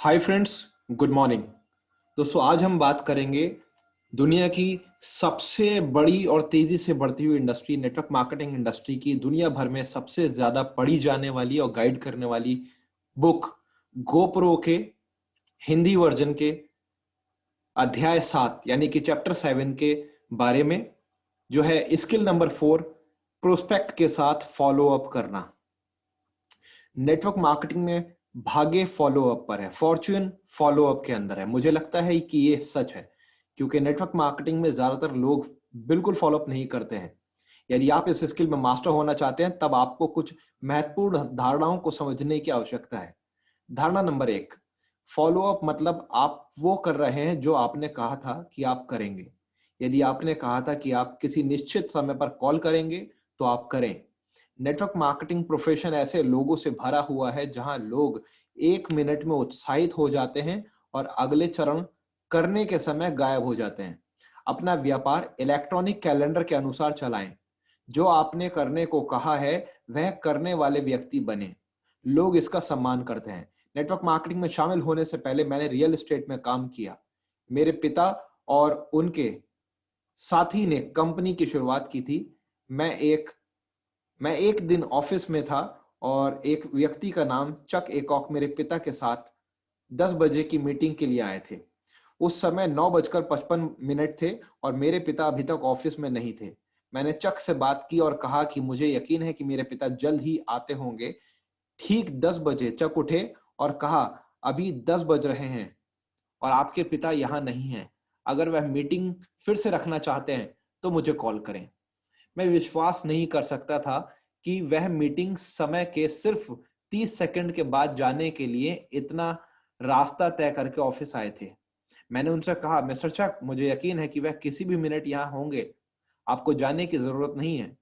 Hi friends, good morning. दोस्तों, आज हम बात करेंगे दुनिया की सबसे बड़ी और तेजी से बढ़ती हुई इंडस्ट्री, नेटवर्क मार्केटिंग इंडस्ट्री की दुनिया भर में सबसे ज्यादा पढ़ी जाने वाली और गाइड करने वाली बुक गोप्रो के हिंदी वर्जन के अध्याय 7 यानी कि चैप्टर 7 के बारे में, जो है स्किल नंबर 4, प्रोस्पेक्ट के साथ फॉलो अप करना। नेटवर्क मार्केटिंग में भाग्य फॉलो अप पर है, फॉर्च्यून फॉलो अप के अंदर है। मुझे लगता है कि ये सच है, क्योंकि नेटवर्क मार्केटिंग में ज्यादातर लोग बिल्कुल फॉलो अप नहीं करते हैं। यदि आप इस स्किल में मास्टर होना चाहते हैं, तब आपको कुछ महत्वपूर्ण धारणाओं को समझने की आवश्यकता है। धारणा नंबर 1, फॉलो अप मतलब आप वो कर रहे हैं जो आपने कहा था कि आप करेंगे। यदि आपने कहा था कि आप किसी निश्चित समय पर कॉल करेंगे, तो आप करें। नेटवर्क मार्केटिंग प्रोफेशन ऐसे लोगों से भरा हुआ है जहां लोग 1 मिनट में उत्साहित हो जाते हैं और अगले चरण करने के समय गायब हो जाते हैं। अपना व्यापार इलेक्ट्रॉनिक कैलेंडर के अनुसार चलाएं। जो आपने करने को कहा है, वह करने वाले व्यक्ति बने। लोग इसका सम्मान करते हैं। नेटवर्क मार्केटिंग में शामिल होने से पहले मैंने रियल एस्टेट में काम किया। मेरे पिता और उनके साथी ने कंपनी की शुरुआत की थी। मैं एक मैं एक दिन ऑफिस में था और एक व्यक्ति का नाम चक एकॉक मेरे पिता के साथ 10 बजे की मीटिंग के लिए आए थे। उस समय 9:55 थे और मेरे पिता अभी तक ऑफिस में नहीं थे। मैंने चक से बात की और कहा कि मुझे यकीन है कि मेरे पिता जल्द ही आते होंगे। ठीक 10 बजे चक उठे और कहा, अभी 10 बज रहे हैं और आपके पिता यहाँ नहीं हैं। अगर वह मीटिंग फिर से रखना चाहते हैं तो मुझे कॉल करें। मैं विश्वास नहीं कर सकता था कि वह मीटिंग समय के सिर्फ 30 सेकंड के बाद जाने के लिए इतना रास्ता तय करके ऑफिस आए थे। मैंने उनसे कहा, मिस्टर चक, मुझे यकीन है कि वह किसी भी मिनट यहाँ होंगे। आपको जाने की जरूरत नहीं है।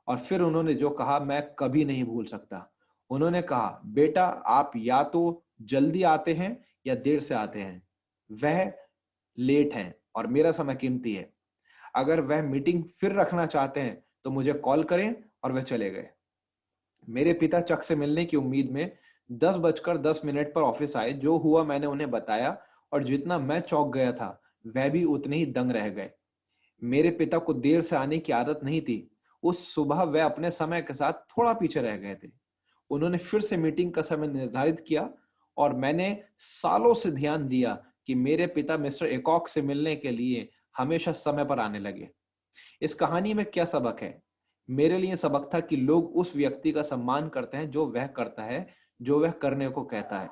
और फिर उन्होंने जो कहा मैं कभी नहीं भूल सकता। उन्होंने कहा, बेटा, आप या तो जल्दी आते हैं या देर से आते हैं। वह लेट हैं और मेरा समय कीमती है। अगर वह मीटिंग फिर रखना चाहते हैं तो मुझे कॉल करें। और वह चले गए। मेरे पिता चक से मिलने की उम्मीद में 10:10 पर ऑफिस आए। जो हुआ मैंने उन्हें बताया और जितना मैं चौंक गया था, वह भी उतने ही दंग रह गए। मेरे पिता को देर से आने की आदत नहीं थी। उस सुबह वह अपने समय के साथ थोड़ा पीछे रह गए थे। उन्होंने फिर से मीटिंग का समय निर्धारित किया और मैंने सालों से ध्यान दिया कि मेरे पिता मिस्टर एकॉक से मिलने के लिए हमेशा समय पर आने लगे। इस कहानी में क्या सबक है? मेरे लिए सबक था कि लोग उस व्यक्ति का सम्मान करते हैं जो वह करता है, जो वह करने को कहता है।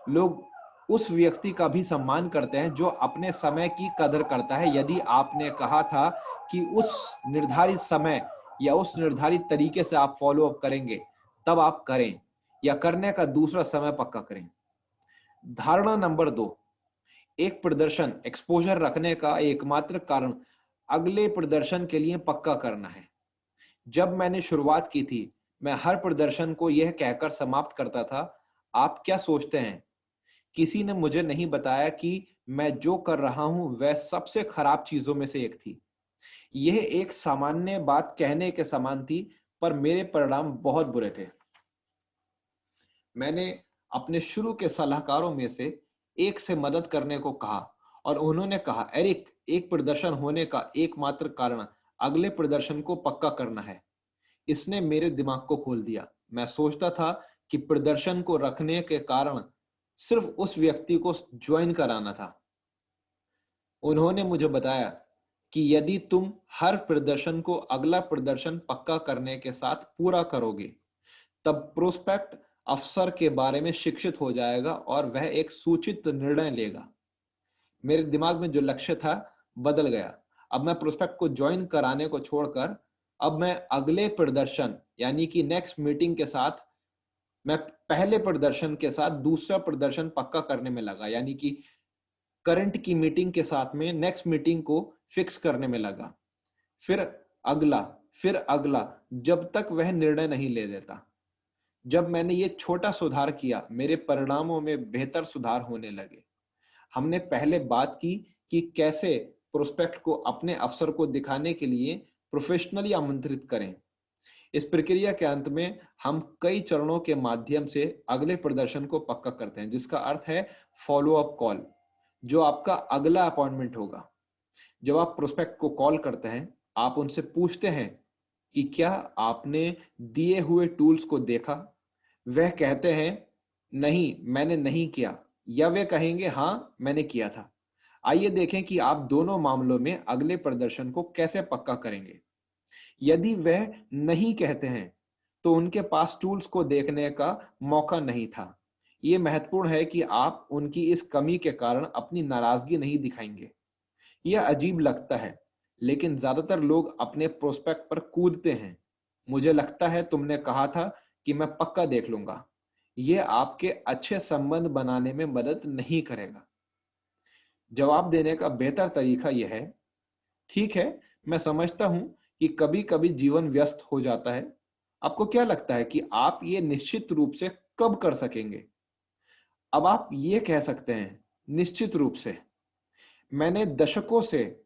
लोग उस व्यक्ति का भी सम्मान करते हैं जो अपने समय की कदर करता है। यदि आपने कहा था कि उस निर्धारित समय या उस निर्धारित तरीके से आप फॉलो अप करेंगे, तब आप करें या करने का दूसरा समय पक्का करें। धारणा नंबर 2, एक प्रदर्शन एक्सपोजर रखने का एकमात्र कारण अगले प्रदर्शन के लिए पक्का करना है। जब मैंने शुरुआत की थी, मैं हर प्रदर्शन को यह कहकर समाप्त करता था, आप क्या सोचते हैं? किसी ने मुझे नहीं बताया कि मैं जो कर रहा हूं वह सबसे खराब चीजों में से एक थी। यह एक सामान्य बात कहने के समान थी, पर मेरे परिणाम बहुत बुरे थे। मैंने अपने शुरू के सलाहकारों में से एक से मदद करने को कहा और उन्होंने कहा, एरिक, एक प्रदर्शन होने का एकमात्र कारण अगले प्रदर्शन को पक्का करना है। इसने मेरे दिमाग को खोल दिया। मैं सोचता था कि प्रदर्शन को रखने के कारण सिर्फ उस व्यक्ति को ज्वाइन कराना था। उन्होंने मुझे बताया कि यदि तुम हर प्रदर्शन को अगला प्रदर्शन पक्का करने के साथ पूरा करोगे, तब प्रोस्पेक्ट अफसर के बारे में शिक्षित हो जाएगा और वह एक सूचित निर्णय लेगा। मेरे दिमाग में जो लक्ष्य था बदल गया। अब मैं प्रोस्पेक्ट को ज्वाइन कराने को छोड़कर अब मैं अगले प्रदर्शन यानी कि नेक्स्ट मीटिंग के साथ मैं पहले प्रदर्शन के साथ दूसरा प्रदर्शन पक्का करने में लगा, यानी कि करंट की मीटिंग के साथ में नेक्स्ट मीटिंग को फिक्स करने में लगा। फिर अगला, फिर अगला, जब तक वह निर्णय नहीं ले देता। जब मैंने ये छोटा सुधार किया, मेरे परिणामों में बेहतर सुधार होने लगे। हमने पहले बात की कि कैसे प्रोस्पेक्ट को अपने अफसर को दिखाने के लिए प्रोफेशनली आमंत्रित करें। इस प्रक्रिया के अंत में हम कई चरणों के माध्यम से अगले प्रदर्शन को पक्का करते हैं, जिसका अर्थ है फॉलो अप कॉल, जो आपका अगला अपॉइंटमेंट होगा। जब आप प्रोस्पेक्ट को कॉल करते हैं, आप उनसे पूछते हैं कि क्या आपने दिए हुए टूल्स को देखा। वह कहते हैं नहीं, मैंने नहीं किया, या वे कहेंगे हाँ, मैंने किया था। आइए देखें कि आप दोनों मामलों में अगले प्रदर्शन को कैसे पक्का करेंगे। यदि वह नहीं कहते हैं, तो उनके पास टूल्स को देखने का मौका नहीं था। यह महत्वपूर्ण है कि आप उनकी इस कमी के कारण अपनी नाराजगी नहीं दिखाएंगे। यह अजीब लगता है, लेकिन ज्यादातर लोग अपने प्रोस्पेक्ट पर कूदते हैं। मुझे लगता है तुमने कहा था कि मैं पक्का देख लूंगा। यह आपके अच्छे संबंध बनाने में मदद नहीं करेगा। जवाब देने का बेहतर तरीका यह है, ठीक है, मैं समझता हूं कि कभी कभी जीवन व्यस्त हो जाता है। आपको क्या लगता है कि आप ये निश्चित रूप से कब कर सकेंगे? अब आप ये कह सकते हैं, निश्चित रूप से। मैंने दशकों से,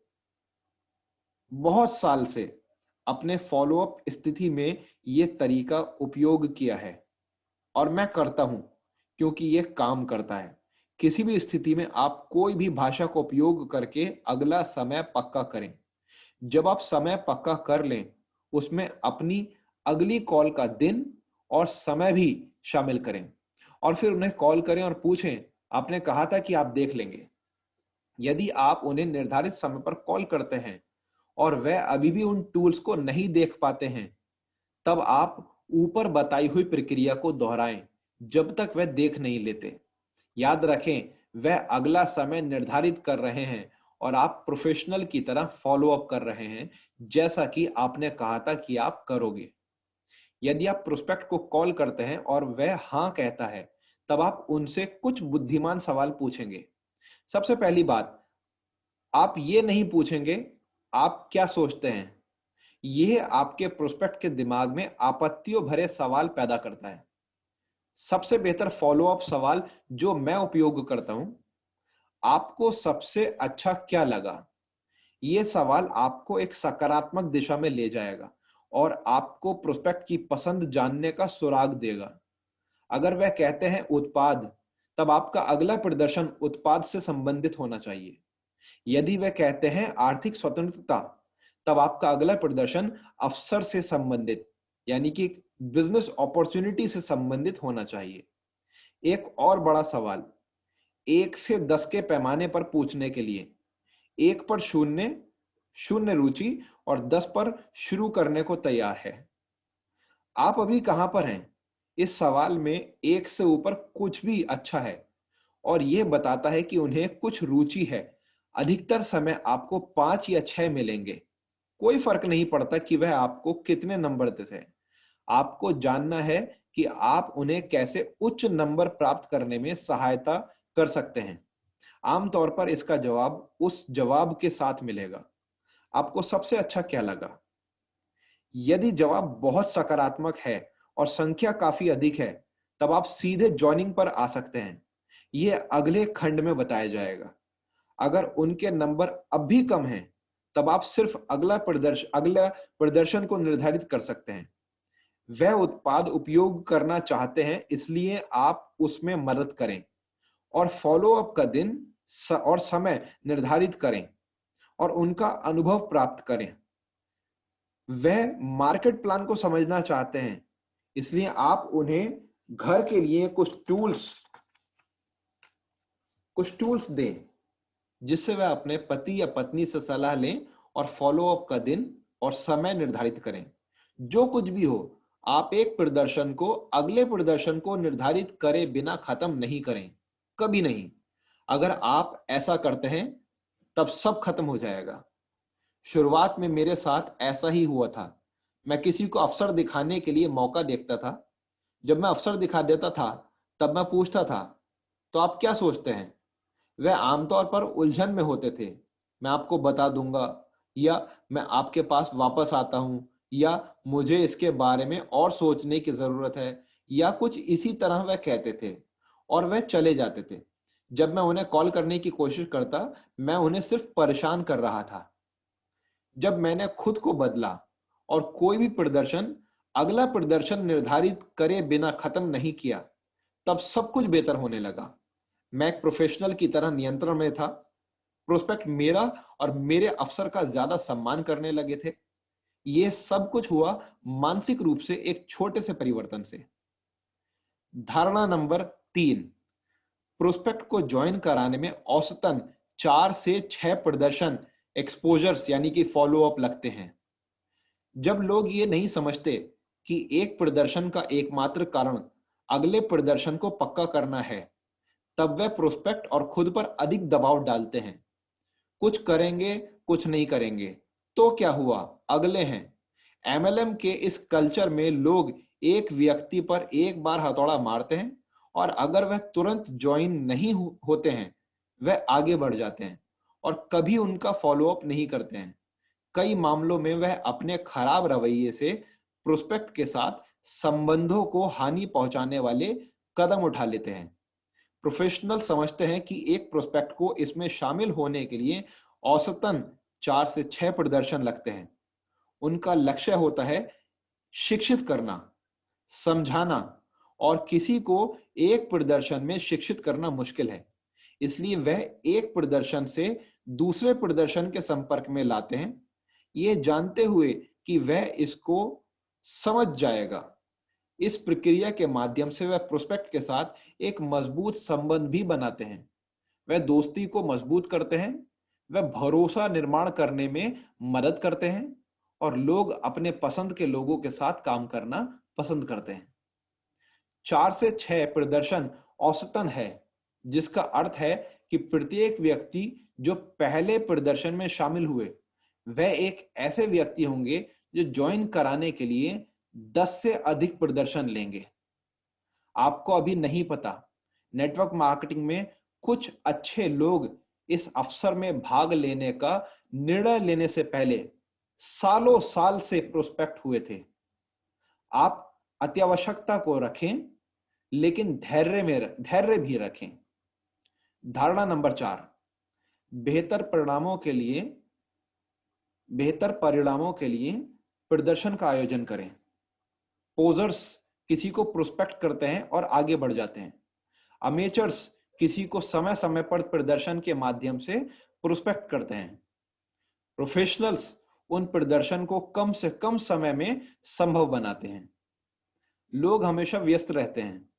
बहुत साल से अपने फॉलोअप स्थिति में यह तरीका उपयोग किया है और मैं करता हूं क्योंकि यह काम करता है। किसी भी स्थिति में आप कोई भी भाषा का उपयोग करके अगला समय पक्का करें। जब आप समय पक्का कर लें, उसमें अपनी अगली कॉल का दिन और समय भी शामिल करें और फिर उन्हें कॉल करें और पूछें, आपने कहा था कि आप देख लेंगे। यदि आप उन्हें निर्धारित समय पर कॉल करते हैं और वह अभी भी उन टूल्स को नहीं देख पाते हैं, तब आप ऊपर बताई हुई प्रक्रिया को दोहराएं जब तक वह देख नहीं लेते। याद रखें, वह अगला समय निर्धारित कर रहे हैं और आप प्रोफेशनल की तरह फॉलो अप कर रहे हैं, जैसा कि आपने कहा था कि आप करोगे। यदि आप प्रोस्पेक्ट को कॉल करते हैं और वह हाँ कहता है, तब आप उनसे कुछ बुद्धिमान सवाल पूछेंगे। सबसे पहली बात, आप ये नहीं पूछेंगे आप क्या सोचते हैं। यह आपके प्रोस्पेक्ट के दिमाग में आपत्तियों भरे सवाल पैदा करता है। सबसे बेहतर फॉलो अप सवाल जो मैं उपयोग करता हूं, आपको सबसे अच्छा क्या लगा। यह सवाल आपको एक सकारात्मक दिशा में ले जाएगा और आपको प्रोस्पेक्ट की पसंद जानने का सुराग देगा। अगर वह कहते हैं उत्पाद, तब आपका अगला प्रदर्शन उत्पाद से संबंधित होना चाहिए। यदि वे कहते हैं आर्थिक स्वतंत्रता, तब आपका अगला प्रदर्शन अवसर से संबंधित, यानी कि बिजनेस अपॉर्चुनिटी से संबंधित होना चाहिए। एक और बड़ा सवाल, 1 से 10 के पैमाने पर पूछने के लिए। 1 पर शून्य, शून्य रुचि और 10 पर शुरू करने को तैयार है। आप अभी कहां पर हैं? इस सवाल में 1 से ऊपर कुछ भी अच्छा है और यह बताता है कि उन्हें कुछ रुचि है। अधिकतर समय आपको 5 या 6 मिलेंगे। कोई फर्क नहीं पड़ता कि वह आपको कितने नंबर देते हैं। आपको जानना है कि आप उन्हें कैसे उच्च नंबर प्राप्त करने में सहायता कर सकते हैं। आमतौर पर इसका जवाब उस जवाब के साथ मिलेगा, आपको सबसे अच्छा क्या लगा। यदि जवाब बहुत सकारात्मक है और संख्या काफी अधिक है, तब आप सीधे जॉइनिंग पर आ सकते हैं। यह अगले खंड में बताया जाएगा। अगर उनके नंबर अब भी कम हैं, तब आप सिर्फ अगला प्रदर्शन को निर्धारित कर सकते हैं। वह उत्पाद उपयोग करना चाहते हैं, इसलिए आप उसमें मदद करें और फॉलो अप का दिन और समय निर्धारित करें और उनका अनुभव प्राप्त करें। वह मार्केट प्लान को समझना चाहते हैं, इसलिए आप उन्हें घर के लिए कुछ टूल्स दें, जिससे वह अपने पति या पत्नी से सलाह लें और फॉलो अप का दिन और समय निर्धारित करें। जो कुछ भी हो, आप एक प्रदर्शन को अगले प्रदर्शन को निर्धारित करे बिना खत्म नहीं करें, कभी नहीं। अगर आप ऐसा करते हैं, तब सब खत्म हो जाएगा। शुरुआत में मेरे साथ ऐसा ही हुआ था। मैं किसी को अवसर दिखाने के लिए मौका देखता था। जब मैं अवसर दिखा देता था, तब मैं पूछता था, तो आप क्या सोचते हैं? वह आमतौर पर उलझन में होते थे। मैं आपको बता दूंगा, या मैं आपके पास वापस आता हूं, या मुझे इसके बारे में और सोचने की जरूरत है, या कुछ इसी तरह वह कहते थे और वह चले जाते थे। जब मैं उन्हें कॉल करने की कोशिश करता, मैं उन्हें सिर्फ परेशान कर रहा था। जब मैंने खुद को बदला और कोई भी प्रदर्शन अगला प्रदर्शन निर्धारित करे बिना खत्म नहीं किया, तब सब कुछ बेहतर होने लगा। मैं एक प्रोफेशनल की तरह नियंत्रण में था। प्रोस्पेक्ट मेरा और मेरे अफसर का ज्यादा सम्मान करने लगे थे। यह सब कुछ हुआ मानसिक रूप से एक छोटे से परिवर्तन से। धारणा नंबर 3, प्रोस्पेक्ट को ज्वाइन कराने में औसतन 4 से 6 प्रदर्शन एक्सपोजर्स यानी कि फॉलोअप लगते हैं। जब लोग ये नहीं समझते कि एक प्रदर्शन का एकमात्र कारण अगले प्रदर्शन को पक्का करना है, तब वे प्रोस्पेक्ट और खुद पर अधिक दबाव डालते हैं। कुछ करेंगे, कुछ नहीं करेंगे, तो क्या हुआ, अगले हैं। एमएलएम के इस कल्चर में लोग एक व्यक्ति पर एक बार हथौड़ा मारते हैं और अगर वह तुरंत ज्वाइन नहीं होते हैं, वह आगे बढ़ जाते हैं और कभी उनका फॉलोअप नहीं करते हैं। कई मामलों में वह अपने खराब रवैये से प्रोस्पेक्ट के साथ संबंधों को हानि पहुंचाने वाले कदम उठा लेते हैं। प्रोफेशनल समझते हैं कि एक प्रोस्पेक्ट को इसमें शामिल होने के लिए औसतन 4 से 6 प्रदर्शन लगते हैं। उनका लक्ष्य होता है शिक्षित करना, समझाना, और किसी को एक प्रदर्शन में शिक्षित करना मुश्किल है, इसलिए वह एक प्रदर्शन से दूसरे प्रदर्शन के संपर्क में लाते हैं, ये जानते हुए कि वह इसको समझ जाएगा। इस प्रक्रिया के माध्यम से वह प्रोस्पेक्ट के साथ एक मजबूत संबंध भी बनाते हैं। वह दोस्ती को मजबूत करते हैं, वह भरोसा निर्माण करने में मदद करते हैं और लोग अपने पसंद के लोगों के साथ काम करना पसंद करते हैं। 4 से 6 प्रदर्शन औसतन है, जिसका अर्थ है कि प्रत्येक व्यक्ति जो पहले प्रदर्शन में शामिल हुए, वह एक ऐसे व्यक्ति होंगे जो ज्वाइन कराने के लिए 10 से अधिक प्रदर्शन लेंगे। आपको अभी नहीं पता, नेटवर्क मार्केटिंग में कुछ अच्छे लोग इस अवसर में भाग लेने का निर्णय लेने से पहले सालों साल से प्रोस्पेक्ट हुए थे। आप अत्यावश्यकता को रखें, लेकिन धैर्य भी रखें। धारणा नंबर 4, बेहतर परिणामों के लिए प्रदर्शन का आयोजन करें। पोजर्स किसी को प्रोस्पेक्ट करते हैं और आगे बढ़ जाते हैं। अमेचर्स किसी को समय समय पर प्रदर्शन के माध्यम से प्रोस्पेक्ट करते हैं। प्रोफेशनल्स उन प्रदर्शन को कम से कम समय में संभव बनाते हैं। लोग हमेशा व्यस्त रहते हैं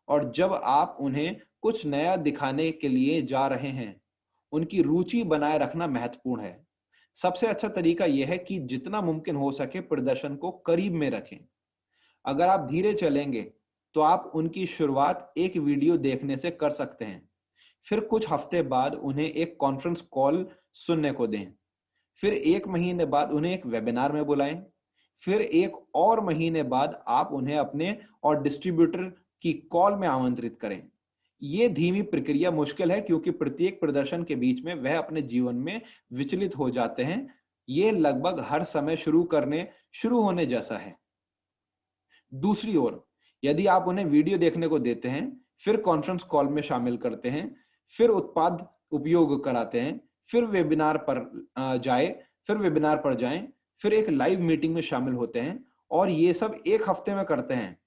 और जब आप उन्हें कुछ नया दिखाने के लिए जा रहे हैं, उनकी रुचि बनाए रखना महत्वपूर्ण है। सबसे अच्छा तरीका यह है कि जितना मुमकिन हो सके प्रदर्शन को करीब में रखें। अगर आप धीरे चलेंगे तो आप उनकी शुरुआत एक वीडियो देखने से कर सकते हैं, फिर कुछ हफ्ते बाद उन्हें एक कॉन्फ्रेंस कॉल सुनने को दें, फिर 1 महीने बाद उन्हें एक वेबिनार में बुलाएं, फिर 1 और महीने बाद आप उन्हें अपने और डिस्ट्रीब्यूटर की कॉल में आमंत्रित करें। यह धीमी प्रक्रिया मुश्किल है क्योंकि प्रत्येक प्रदर्शन के बीच में वह अपने जीवन में विचलित हो जाते हैं। यह लगभग हर समय शुरू होने जैसा है। दूसरी ओर, यदि आप उन्हें वीडियो देखने को देते हैं, फिर कॉन्फ्रेंस कॉल में शामिल करते हैं, फिर उत्पाद उपयोग कराते हैं, फिर वेबिनार पर जाएं, फिर एक लाइव मीटिंग में शामिल होते हैं और ये सब 1 हफ्ते में करते हैं,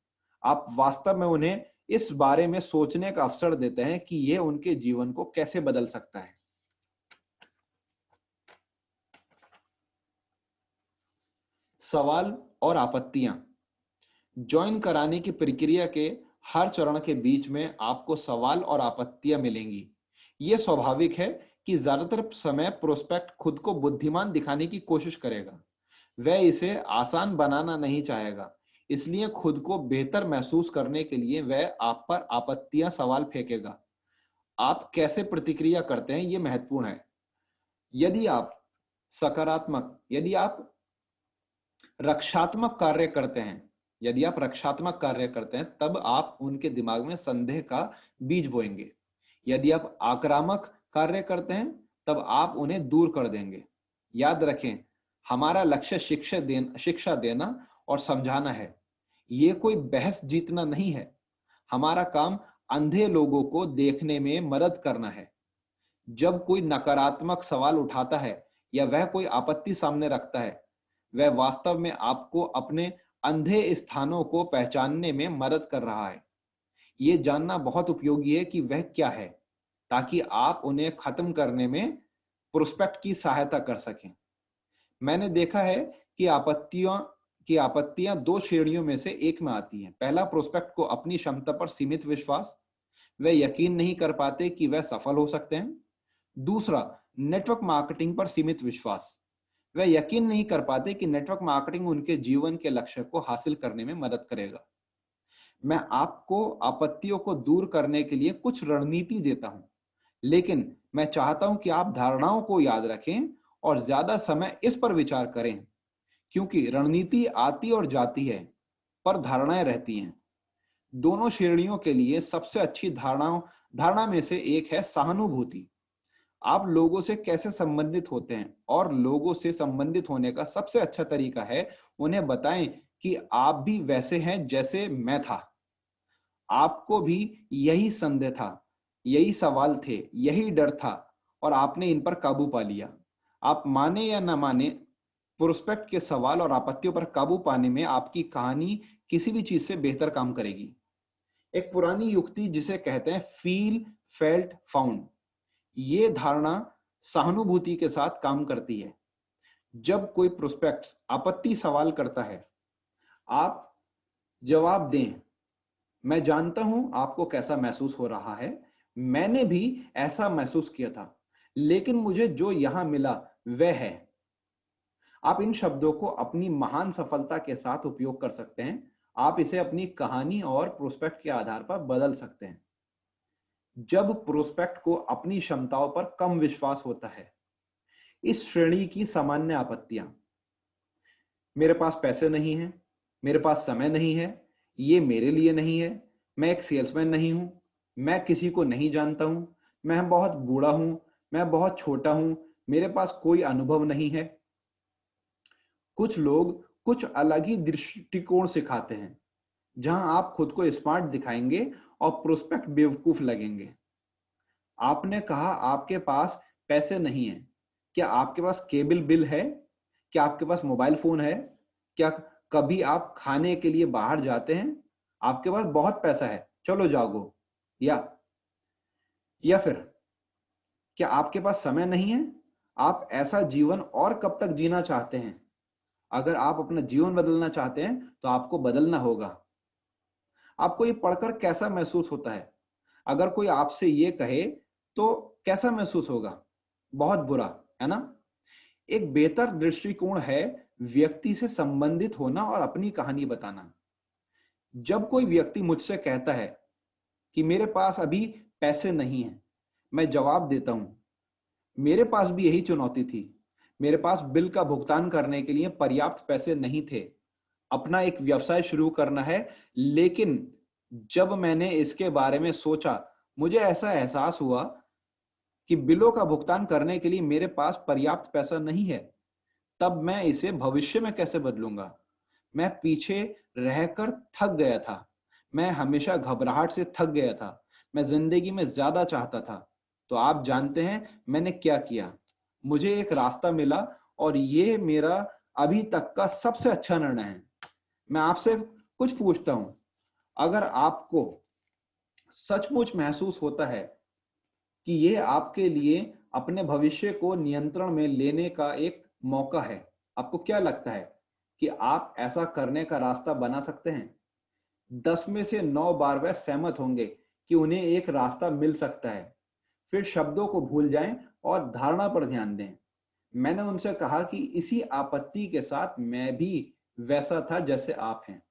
आप वास्तव में उन्हें इस बारे में सोचने का अवसर देते हैं कि यह उनके जीवन को कैसे बदल सकता है। सवाल और आपत्तियां। ज्वाइन कराने की प्रक्रिया के हर चरण के बीच में आपको सवाल और आपत्तियां मिलेंगी। यह स्वाभाविक है कि ज्यादातर समय प्रोस्पेक्ट खुद को बुद्धिमान दिखाने की कोशिश करेगा। वह इसे आसान बनाना नहीं चाहेगा, इसलिए खुद को बेहतर महसूस करने के लिए वह आप पर आपत्तियां सवाल फेंकेगा। आप कैसे प्रतिक्रिया करते हैं यह महत्वपूर्ण है। यदि आप रक्षात्मक कार्य करते हैं, तब आप उनके दिमाग में संदेह का बीज बोएंगे। यदि आप आक्रामक कार्य करते हैं, तब आप उन्हें दूर कर देंगे। याद रखें, हमारा लक्ष्य शिक्षा देना और समझाना है। यह कोई बहस जीतना नहीं है। हमारा काम अंधे लोगों को देखने में मदद करना है। जब कोई नकारात्मक सवाल उठाता है या वह कोई आपत्ति सामने रखता है, वह वास्तव में आपको अपने अंधे स्थानों को पहचानने में मदद कर रहा है। ये जानना बहुत उपयोगी है कि वह क्या है, ताकि आप उन्हें खत्म करने में प्रोस्पेक्ट की सहायता कर सकें। मैंने देखा है कि आपत्तियां दो श्रेणियों में से एक में आती हैं। पहला, प्रोस्पेक्ट को अपनी क्षमता पर सीमित विश्वास, वे यकीन नहीं कर पाते कि वह सफल हो सकते हैं। दूसरा, नेटवर्क मार्केटिंग पर सीमित विश्वास, वे यकीन नहीं कर पाते कि नेटवर्क मार्केटिंग उनके जीवन के लक्ष्य को हासिल करने में मदद करेगा। मैं आपको आपत्तियों को दूर करने के लिए कुछ रणनीति देता हूं, लेकिन मैं चाहता हूं कि आप धारणाओं को याद रखें और ज्यादा समय इस पर विचार करें, क्योंकि रणनीति आती और जाती है, पर धारणाएं रहती हैं। दोनों श्रेणियों के लिए सबसे अच्छी धारणा में से एक है सहानुभूति। आप लोगों से कैसे संबंधित होते हैं, और लोगों से संबंधित होने का सबसे अच्छा तरीका है उन्हें बताएं कि आप भी वैसे हैं जैसे मैं था। आपको भी यही संदेह था, यही सवाल थे, यही डर था, और आपने इन पर काबू पा लिया। आप माने या न माने, प्रोस्पेक्ट के सवाल और आपत्तियों पर काबू पाने में आपकी कहानी किसी भी चीज से बेहतर काम करेगी। एक पुरानी युक्ति जिसे कहते हैं फील फेल्ट फाउंड, ये धारणा सहानुभूति के साथ काम करती है। जब कोई प्रोस्पेक्ट आपत्ति सवाल करता है, आप जवाब दें, मैं जानता हूं आपको कैसा महसूस हो रहा है, मैंने भी ऐसा महसूस किया था, लेकिन मुझे जो यहां मिला वह है। आप इन शब्दों को अपनी महान सफलता के साथ उपयोग कर सकते हैं। आप इसे अपनी कहानी और प्रोस्पेक्ट के आधार पर बदल सकते हैं। जब प्रोस्पेक्ट को अपनी क्षमताओं पर कम विश्वास होता है, इस श्रेणी की सामान्य आपत्तियां: मेरे पास पैसे नहीं हैं, मेरे पास समय नहीं है, ये मेरे लिए नहीं है, मैं एक सेल्समैन नहीं हूं, मैं किसी को नहीं जानता हूं, मैं बहुत बूढ़ा हूं, मैं बहुत छोटा हूं, मेरे पास कोई अनुभव नहीं है। कुछ लोग कुछ अलग ही दृष्टिकोण सिखाते हैं, जहां आप खुद को स्मार्ट दिखाएंगे और प्रोस्पेक्ट बेवकूफ लगेंगे। आपने कहा आपके पास पैसे नहीं है। क्या आपके पास केबल बिल है? क्या आपके पास मोबाइल फोन है? क्या कभी आप खाने के लिए बाहर जाते हैं? आपके पास बहुत पैसा है, चलो जागो। या फिर क्या आपके पास समय नहीं है? आप ऐसा जीवन और कब तक जीना चाहते हैं? अगर आप अपना जीवन बदलना चाहते हैं तो आपको बदलना होगा। आपको ये पढ़कर कैसा महसूस होता है? अगर कोई आपसे ये कहे तो कैसा महसूस होगा? बहुत बुरा, है ना? एक बेहतर दृष्टिकोण है व्यक्ति से संबंधित होना और अपनी कहानी बताना। जब कोई व्यक्ति मुझसे कहता है कि मेरे पास अभी पैसे नहीं हैं, मैं जवाब देता हूं, मेरे पास भी यही चुनौती थी। मेरे पास बिल का भुगतान करने के लिए पर्याप्त पैसे नहीं थे। अपना एक व्यवसाय शुरू करना है, लेकिन जब मैंने इसके बारे में सोचा, मुझे ऐसा एहसास हुआ कि बिलों का भुगतान करने के लिए मेरे पास पर्याप्त पैसा नहीं है। तब मैं इसे भविष्य में कैसे बदलूंगा? मैं पीछे रहकर थक गया था। मैं हमेशा घबराहट से थक गया था। मैं जिंदगी में ज्यादा चाहता था। तो आप जानते हैं मैंने क्या किया? मुझे एक रास्ता मिला, और ये मेरा अभी तक का सबसे अच्छा निर्णय है। मैं आपसे कुछ पूछता हूं, अगर आपको सचमुच महसूस होता है कि ये आपके लिए अपने भविष्य को नियंत्रण में लेने का एक मौका है, आपको क्या लगता है कि आप ऐसा करने का रास्ता बना सकते हैं? 10 में से 9 बार वह सहमत होंगे कि उन्हें एक रास्ता मिल सकता है। फिर शब्दों को भूल जाएं और धारणा पर ध्यान दें। मैंने उनसे कहा कि इसी आपत्ति के साथ मैं भी वैसा था जैसे आप हैं।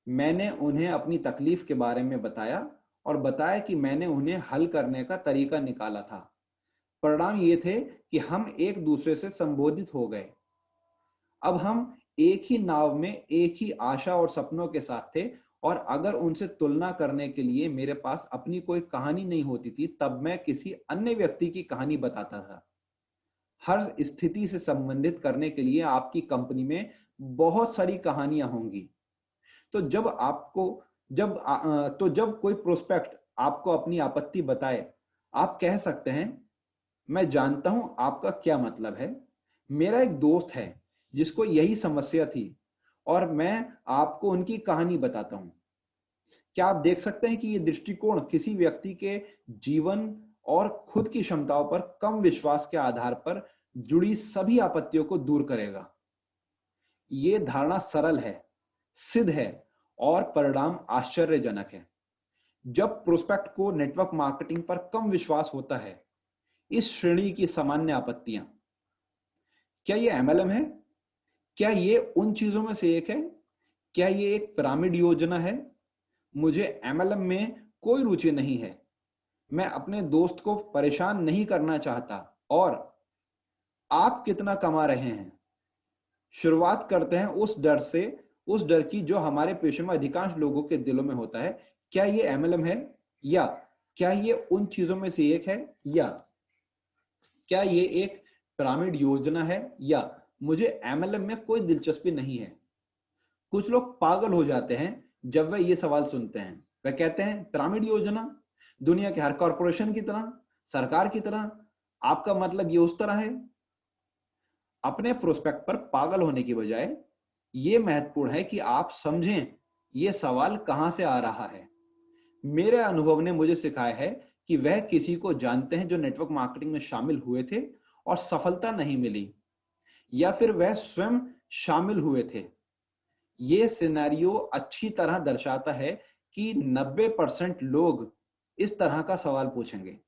मैंने उन्हें अपनी तकलीफ के बारे में बताया और बताया कि मैंने उन्हें हल करने का तरीका निकाला था। परिणाम ये थे कि हम एक दूसरे से संबोधित हो गए। अब हम एक ही नाव में एक ही आशा और सपनों के साथ थे, और अगर उनसे तुलना करने के लिए मेरे पास अपनी कोई कहानी नहीं होती थी, तब मैं किसी अन्य व्यक्ति की कहानी बताता था। हर स्थिति से संबंधित करने के लिए आपकी कंपनी में बहुत सारी कहानियां होंगी। तो जब कोई प्रोस्पेक्ट आपको अपनी आपत्ति बताए, आप कह सकते हैं, मैं जानता हूं आपका क्या मतलब है। मेरा एक दोस्त है जिसको यही समस्या थी। और मैं आपको उनकी कहानी बताता हूं। क्या आप देख सकते हैं कि ये दृष्टिकोण किसी व्यक्ति के जीवन और खुद की क्षमताओं पर कम विश्वास के आधार पर जुड़ी सभी आपत्तियों को दूर करेगा। ये धारणा सरल है, सिद्ध है और परिणाम आश्चर्यजनक है। जब प्रोस्पेक्ट को नेटवर्क मार्केटिंग पर कम विश्वास होता है, इस श्रेणी की सामान्य आपत्तियां, क्या ये एमएलएम है? क्या ये उन चीजों में से एक है? क्या ये एक पिरामिड योजना है? मुझे एमएलएम में कोई रुचि नहीं है। मैं अपने दोस्त को परेशान नहीं करना चाहता। और आप कितना कमा रहे हैं? शुरुआत करते हैं उस डर से, उस डर की जो हमारे पेशे में अधिकांश लोगों के दिलों में होता है। क्या ये एमएलएम है? या क्या ये उन चीजों में से एक है? या क्या ये एक पिरामिड योजना है? या मुझे एमएलएम में कोई दिलचस्पी नहीं है। कुछ लोग पागल हो जाते हैं जब वे ये सवाल सुनते हैं। वे कहते हैं, पिरामिड योजना? दुनिया के हर कॉरपोरेशन की तरह, सरकार की तरह? आपका मतलब ये उस तरह है? अपने प्रोस्पेक्ट पर पागल होने की बजाय ये महत्वपूर्ण है कि आप समझें ये सवाल कहां से आ रहा है। मेरे अनुभव ने मुझे सिखाया है कि वह किसी को जानते हैं जो नेटवर्क मार्केटिंग में शामिल हुए थे और सफलता नहीं मिली, या फिर वह स्वयं शामिल हुए थे। ये सिनेरियो अच्छी तरह दर्शाता है कि 90% लोग इस तरह का सवाल पूछेंगे।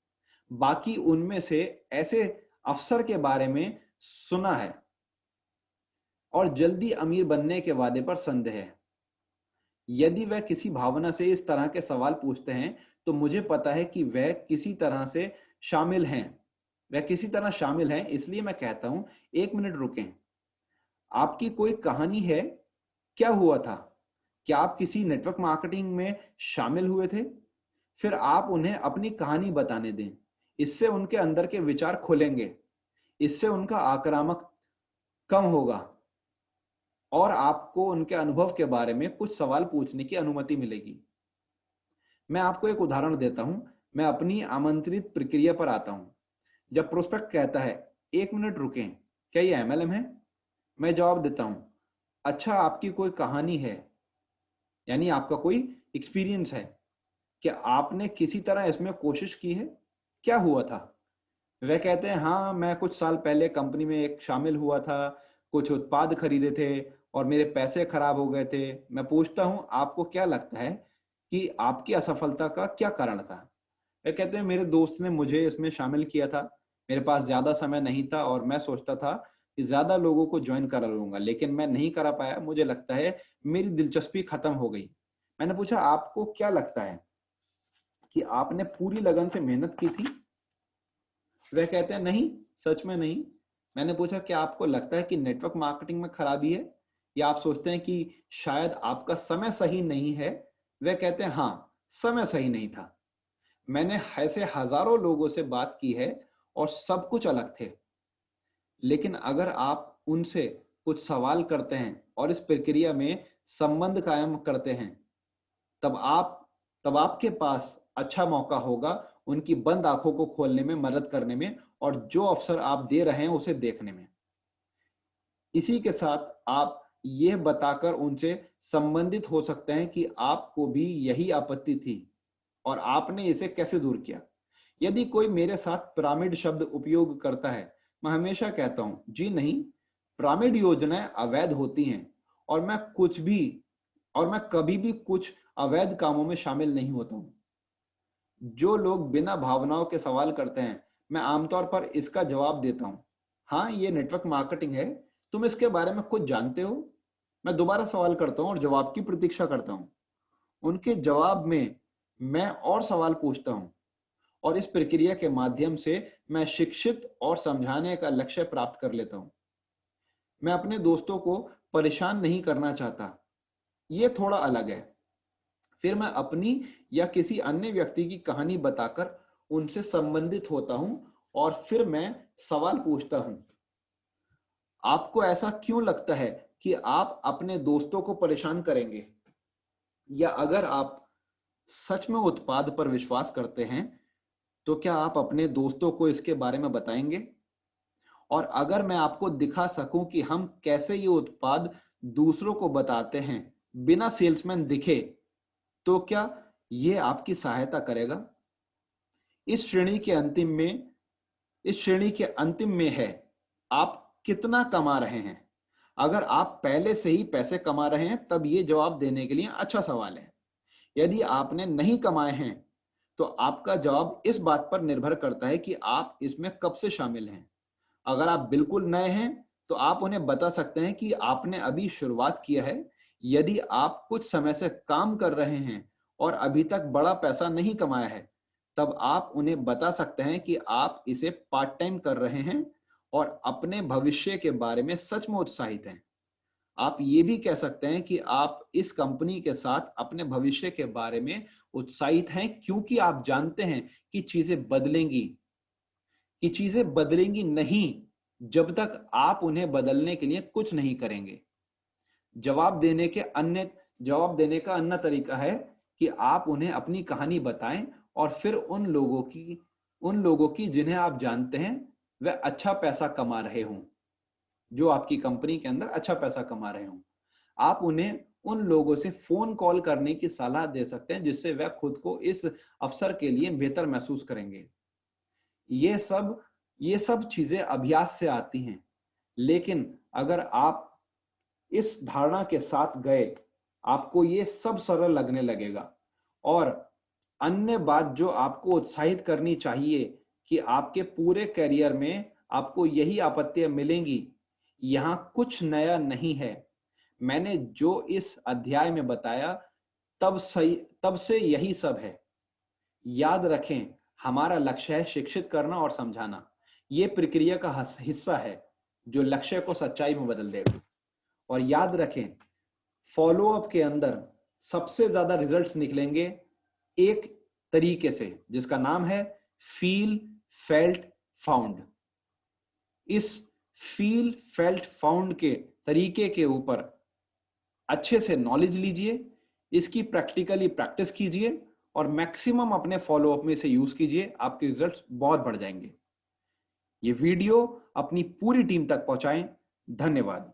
बाकी उनमें से ऐसे अवसर के बारे में सुना है और जल्दी अमीर बनने के वादे पर संदेह है। यदि वह किसी भावना से इस तरह के सवाल पूछते हैं तो मुझे पता है कि वह किसी तरह से शामिल हैं। वह किसी तरह शामिल हैं, इसलिए मैं कहता हूं, एक मिनट रुकें। आपकी कोई कहानी है? क्या हुआ था? क्या आप किसी नेटवर्क मार्केटिंग में शामिल हुए थे? फिर आप उन्हें अपनी कहानी बताने दें। इससे उनके अंदर के विचार खुलेंगे, इससे उनका आक्रामक कम होगा और आपको उनके अनुभव के बारे में कुछ सवाल पूछने की अनुमति मिलेगी। मैं आपको एक उदाहरण देता हूं। मैं अपनी आमंत्रित प्रक्रिया पर आता हूं। जब प्रोस्पेक्ट कहता है, एक मिनट रुकें, क्या ये एमएलएम है? मैं जवाब देता हूं, अच्छा, आपकी कोई कहानी है? यानी आपका कोई एक्सपीरियंस है? क्या आपने किसी तरह इसमें कोशिश की है? क्या हुआ था? वह कहते हैं, हाँ, मैं कुछ साल पहले कंपनी में एक शामिल हुआ था, कुछ उत्पाद खरीदे थे और मेरे पैसे खराब हो गए थे। मैं पूछता हूँ, आपको क्या लगता है कि आपकी असफलता का क्या कारण था? वह कहते हैं, मेरे दोस्त ने मुझे इसमें शामिल किया था। मेरे पास ज्यादा समय नहीं था और मैं सोचता था कि ज्यादा लोगों को ज्वाइन करा लूंगा, लेकिन मैं नहीं करा पाया। मुझे लगता है मेरी दिलचस्पी खत्म हो गई। मैंने पूछा, आपको क्या लगता है कि आपने पूरी लगन से मेहनत की थी? वह कहते हैं, नहीं, सच में नहीं। मैंने पूछा, क्या आपको लगता है कि नेटवर्क मार्केटिंग में खराबी है, या आप सोचते हैं कि शायद आपका समय सही नहीं है? वह कहते हैं, हाँ, समय सही नहीं था। मैंने ऐसे हजारों लोगों से बात की है और सब कुछ अलग थे। लेकिन अगर आप उनसे कुछ सवाल करते हैं और इस प्रक्रिया में संबंध कायम करते हैं, तब आप तब आपके पास अच्छा मौका होगा उनकी बंद आंखों को खोलने में मदद करने में और जो अवसर आप दे रहे हैं उसे देखने में। इसी के साथ आप यह बताकर उनसे संबंधित हो सकते हैं कि आपको भी यही आपत्ति थी और आपने इसे कैसे दूर किया। यदि कोई मेरे साथ पिरामिड शब्द उपयोग करता है, मैं हमेशा कहता हूं, जी नहीं, पिरामिड योजनाएं अवैध होती हैं और मैं कभी भी कुछ अवैध कामों में शामिल नहीं होता हूं। जो लोग बिना भावनाओं के सवाल करते हैं, मैं आमतौर पर इसका जवाब देता हूं, हाँ, ये नेटवर्क मार्केटिंग है, तुम इसके बारे में कुछ जानते हो? मैं दोबारा सवाल करता हूं और जवाब की प्रतीक्षा करता हूं। उनके जवाब में मैं और सवाल पूछता हूं और इस प्रक्रिया के माध्यम से मैं शिक्षित और समझाने का लक्ष्य प्राप्त कर लेता हूं। मैं अपने दोस्तों को परेशान नहीं करना चाहता, ये थोड़ा अलग है। फिर मैं अपनी या किसी अन्य व्यक्ति की कहानी बताकर उनसे संबंधित होता हूं और फिर मैं सवाल पूछता हूं, आपको ऐसा क्यों लगता है कि आप अपने दोस्तों को परेशान करेंगे? या अगर आप सच में उत्पाद पर विश्वास करते हैं तो क्या आप अपने दोस्तों को इसके बारे में बताएंगे? और अगर मैं आपको दिखा सकूं कि हम कैसे ये उत्पाद दूसरों को बताते हैं बिना सेल्समैन दिखे, तो क्या यह आपकी सहायता करेगा? इस श्रेणी के अंतिम में इस श्रेणी के अंतिम में है, आप कितना कमा रहे हैं। अगर आप पहले से ही पैसे कमा रहे हैं तब यह जवाब देने के लिए अच्छा सवाल है। यदि आपने नहीं कमाए हैं तो आपका जवाब इस बात पर निर्भर करता है कि आप इसमें कब से शामिल हैं। अगर आप बिल्कुल नए हैं तो आप उन्हें बता सकते हैं कि आपने अभी शुरुआत किया है। यदि आप कुछ समय से काम कर रहे हैं और अभी तक बड़ा पैसा नहीं कमाया है, तब आप उन्हें बता सकते हैं कि आप इसे पार्ट टाइम कर रहे हैं और अपने भविष्य के बारे में सच में उत्साहित हैं। आप ये भी कह सकते हैं कि आप इस कंपनी के साथ अपने भविष्य के बारे में उत्साहित हैं क्योंकि आप जानते हैं कि चीजें बदलेंगी नहीं जब तक आप उन्हें बदलने के लिए कुछ नहीं करेंगे। जवाब देने का अन्य तरीका है कि आप उन्हें अपनी कहानी बताएं और फिर उन लोगों की जिन्हें आप जानते हैं वे अच्छा पैसा कमा रहे हों, जो आपकी कंपनी के अंदर अच्छा पैसा कमा रहे हों। आप उन्हें उन लोगों से फोन कॉल करने की सलाह दे सकते हैं जिससे वह खुद को इस अवसर के लिए बेहतर महसूस करेंगे। ये सब चीजें अभ्यास से आती हैं, लेकिन अगर आप इस धारणा के साथ गए, आपको ये सब सरल लगने लगेगा। और अन्य बात जो आपको उत्साहित करनी चाहिए कि आपके पूरे करियर में आपको यही आपत्तियां मिलेंगी, यहां कुछ नया नहीं है। मैंने जो इस अध्याय में बताया तब से यही सब है। याद रखें, हमारा लक्ष्य है शिक्षित करना और समझाना। ये प्रक्रिया का हिस्सा है जो लक्ष्य को सच्चाई में बदल देगा। और याद रखें, फॉलो अप के अंदर सबसे ज्यादा रिजल्ट्स निकलेंगे एक तरीके से जिसका नाम है फील फेल्ट फाउंड। इस फील फेल्ट फाउंड के तरीके के ऊपर अच्छे से नॉलेज लीजिए, इसकी प्रैक्टिकली प्रैक्टिस कीजिए और मैक्सिमम अपने फॉलो अप में इसे यूज कीजिए। आपके रिजल्ट्स बहुत बढ़ जाएंगे। ये वीडियो अपनी पूरी टीम तक पहुंचाएं। धन्यवाद।